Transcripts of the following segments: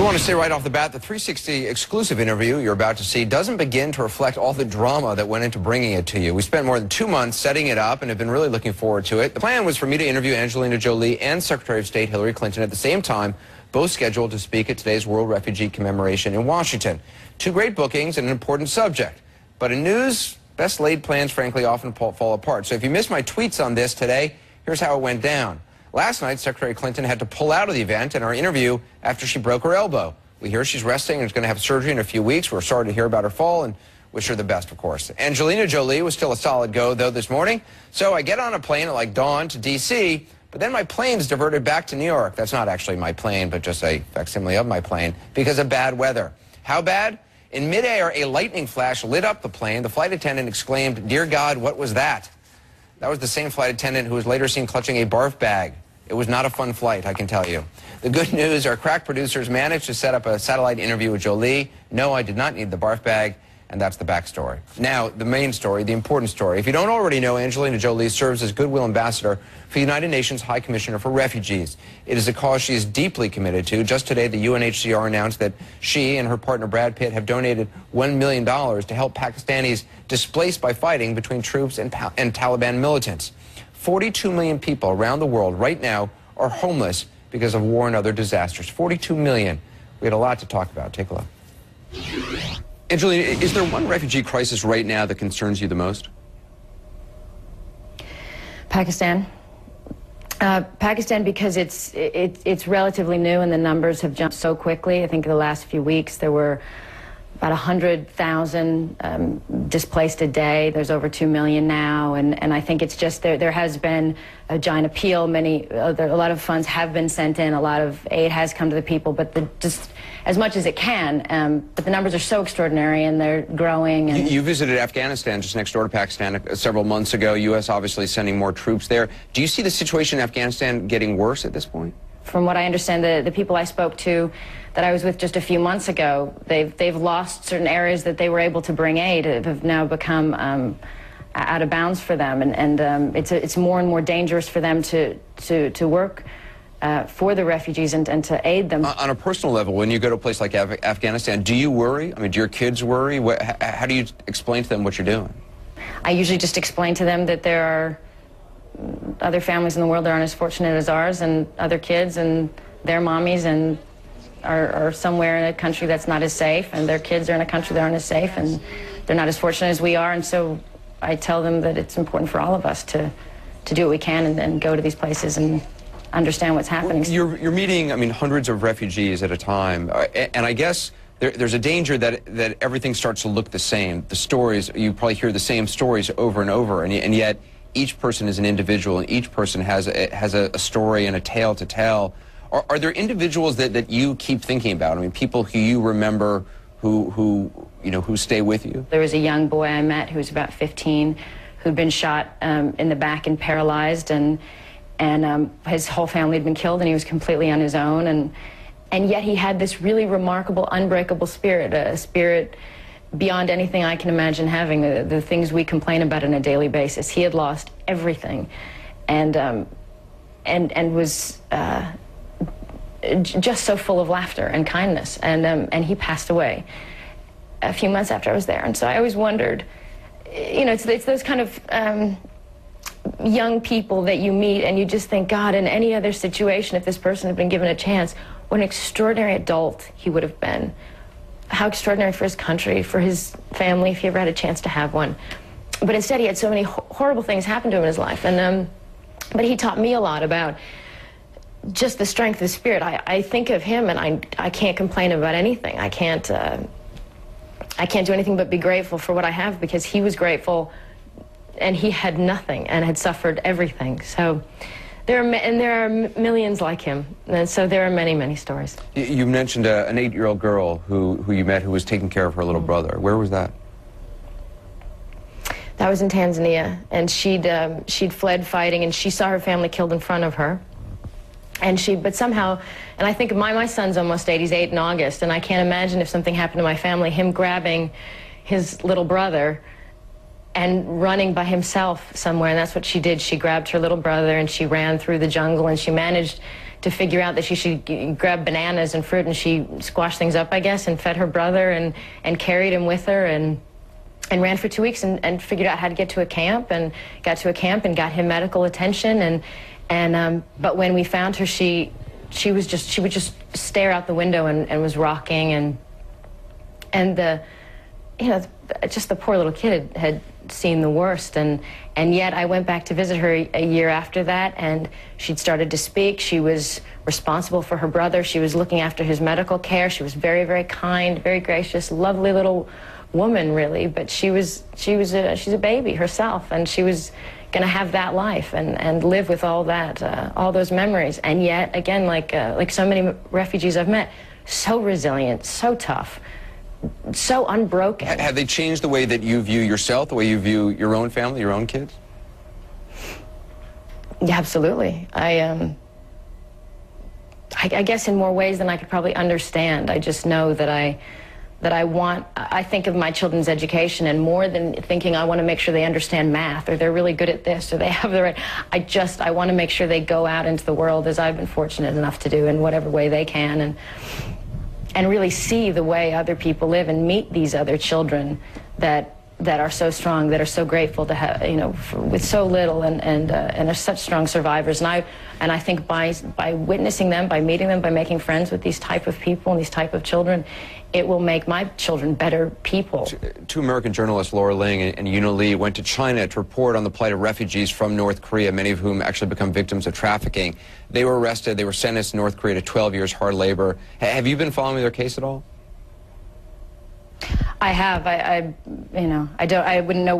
We want to say right off the bat, the 360 exclusive interview you're about to see doesn't begin to reflect all the drama that went into bringing it to you. We spent more than 2 months setting it up and have been really looking forward to it. The plan was for me to interview Angelina Jolie and Secretary of State Hillary Clinton at the same time, both scheduled to speak at today's World Refugee Commemoration in Washington. Two great bookings and an important subject. But in news, best laid plans, frankly, often fall apart. So if you missed my tweets on this today, here's how it went down. Last night, Secretary Clinton had to pull out of the event and our interview after she broke her elbow. We hear she's resting and is going to have surgery in a few weeks. We're sorry to hear about her fall and wish her the best, of course. Angelina Jolie was still a solid go, though, this morning. So I get on a plane at like dawn to D.C., but then my plane's diverted back to New York. That's not actually my plane, but just a facsimile of my plane because of bad weather. How bad? In midair, a lightning flash lit up the plane. The flight attendant exclaimed, "Dear God, what was that?" That was the same flight attendant who was later seen clutching a barf bag. It was not a fun flight, I can tell you. The good news, our crack producers managed to set up a satellite interview with Jolie. No, I did not need the barf bag, and that's the backstory. Now, the main story, the important story. If you don't already know, Angelina Jolie serves as Goodwill Ambassador for the United Nations High Commissioner for Refugees. It is a cause she is deeply committed to. Just today, the UNHCR announced that she and her partner Brad Pitt have donated $1 million to help Pakistanis displaced by fighting between troops and Taliban militants. 42 million people around the world right now are homeless because of war and other disasters. 42 million. We had a lot to talk about. Take a look. Angelina, is there one refugee crisis right now that concerns you the most? Pakistan. Pakistan, because it's relatively new and the numbers have jumped so quickly. I think in the last few weeks there were about 100,000 displaced a day. There's over 2 million now, and I think it's just there has been a giant appeal. A lot of funds have been sent in, a lot of aid has come to the people, but just as much as it can. But the numbers are so extraordinary and they're growing. And you visited Afghanistan, just next door to Pakistan, several months ago. U.S. obviously sending more troops there. Do you see the situation in Afghanistan getting worse at this point? From what I understand, the people I spoke to that I was with just a few months ago, they've lost certain areas that they were able to bring aid, have now become out of bounds for them, and it's more and more dangerous for them to work for the refugees and to aid them. On a personal level, when you go to a place like Afghanistan, do you worry? I mean, do your kids worry? How do you explain to them what you're doing? I usually just explain to them that there are other families in the world that aren't as fortunate as ours, and other kids and their mommies and are somewhere in a country that's not as safe, and their kids are in a country that aren't as safe, and they're not as fortunate as we are. And so I tell them that it's important for all of us to do what we can and then go to these places and understand what's happening. Well, you're meeting, I mean, hundreds of refugees at a time, and I guess there's a danger that everything starts to look the same. The stories, you probably hear the same stories over and over, and yet each person is an individual, and each person has a story and a tale to tell. Are there individuals that you keep thinking about? I mean, people who you remember who stay with you? There was a young boy I met who was about 15 who'd been shot in the back and paralyzed, and his whole family had been killed, and he was completely on his own, and yet he had this really remarkable, unbreakable spirit, a spirit beyond anything I can imagine having, the things we complain about on a daily basis. He had lost everything, and was just so full of laughter and kindness, and he passed away a few months after I was there. And so I always wondered, you know, it's those kind of young people that you meet and you just think, God, in any other situation, if this person had been given a chance, what an extraordinary adult he would have been. How extraordinary for his country, for his family, if he ever had a chance to have one. But instead he had so many horrible things happen to him in his life, and but he taught me a lot about just the strength of spirit. I think of him and I can't complain about anything. I can't do anything but be grateful for what I have, because he was grateful and he had nothing and had suffered everything. So there are millions like him, and so there are many, many stories. You mentioned an 8-year-old girl who you met who was taking care of her little brother. Where was that? That was in Tanzania, and she'd fled fighting, and she saw her family killed in front of her. But somehow, and I think my son's almost 8, he's 8 in August, and I can't imagine if something happened to my family, him grabbing his little brother and running by himself somewhere, and that's what she did. She grabbed her little brother and she ran through the jungle, and she managed figure out that she should grab bananas and fruit, and she squashed things up, I guess, and fed her brother and carried him with her and ran for 2 weeks and figured out how to get to a camp, and got to a camp and got him medical attention. But when we found her, she would just stare out the window and was rocking, and just the poor little kid had seen the worst, and yet I went back to visit her a year after that, and she'd started to speak. She was responsible for her brother. She was looking after his medical care. She was very, very kind, very gracious, lovely little woman, really. But she's a baby herself, and she was going to have that life and live with all that, all those memories. And yet, again, like so many refugees I've met, so resilient, so tough, so unbroken. Have they changed the way that you view yourself, the way you view your own family, your own kids? Yeah, absolutely. I guess in more ways than I could probably understand. I just know that I think of my children's education, and more than thinking I want to make sure they understand math, or they're really good at this, or they have the right, I want to make sure they go out into the world, as I've been fortunate enough to do, in whatever way they can, and really see the way other people live and meet these other children that are so strong, that are so grateful to have, with so little, and are such strong survivors. And I think by witnessing them, by meeting them, by making friends with these type of people and these type of children, it will make my children better people. Two American journalists, Laura Ling and Yuna Lee, went to China to report on the plight of refugees from North Korea, many of whom actually become victims of trafficking. They were arrested. They were sentenced to North Korea to 12 years hard labor. Have you been following their case at all? I have. I wouldn't know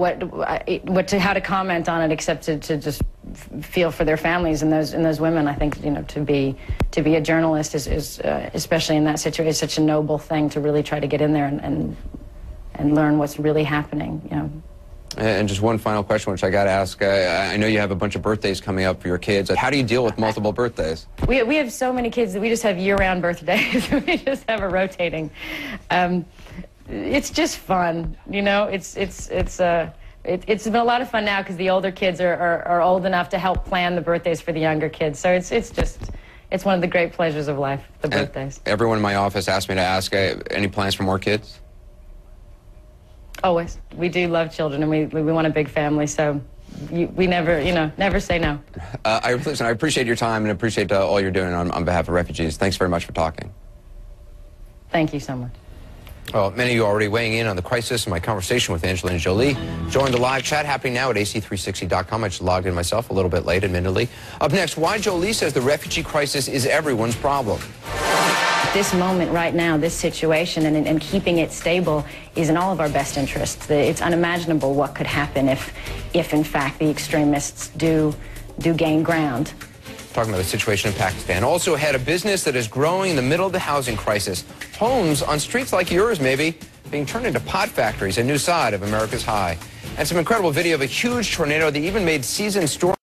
how to comment on it, except to just feel for their families and those women. I think to be a journalist is especially in that situation, is such a noble thing, to really try to get in there and learn what's really happening. And just one final question, which I got to ask. I know you have a bunch of birthdays coming up for your kids. How do you deal with multiple birthdays? We have so many kids that we just have year-round birthdays. We just have a rotating. It's just fun, It's been a lot of fun now, because the older kids are old enough to help plan the birthdays for the younger kids. So it's one of the great pleasures of life, the birthdays. Everyone in my office asked me to ask, any plans for more kids? Always. We do love children, and we want a big family. So we never say no. Listen, I appreciate your time and appreciate all you're doing on behalf of refugees. Thanks very much for talking. Thank you so much. Well, many of you are already weighing in on the crisis in my conversation with Angelina Jolie. Join the live chat happening now at ac360.com. I just logged in myself a little bit late, admittedly. Up next, why Jolie says the refugee crisis is everyone's problem. This moment right now, this situation, and keeping it stable is in all of our best interests. It's unimaginable what could happen if in fact the extremists do gain ground. Talking about the situation in Pakistan. Also ahead, a business that is growing in the middle of the housing crisis. Homes on streets like yours, maybe, being turned into pot factories, a new side of America's high. And some incredible video of a huge tornado that even made seasoned storm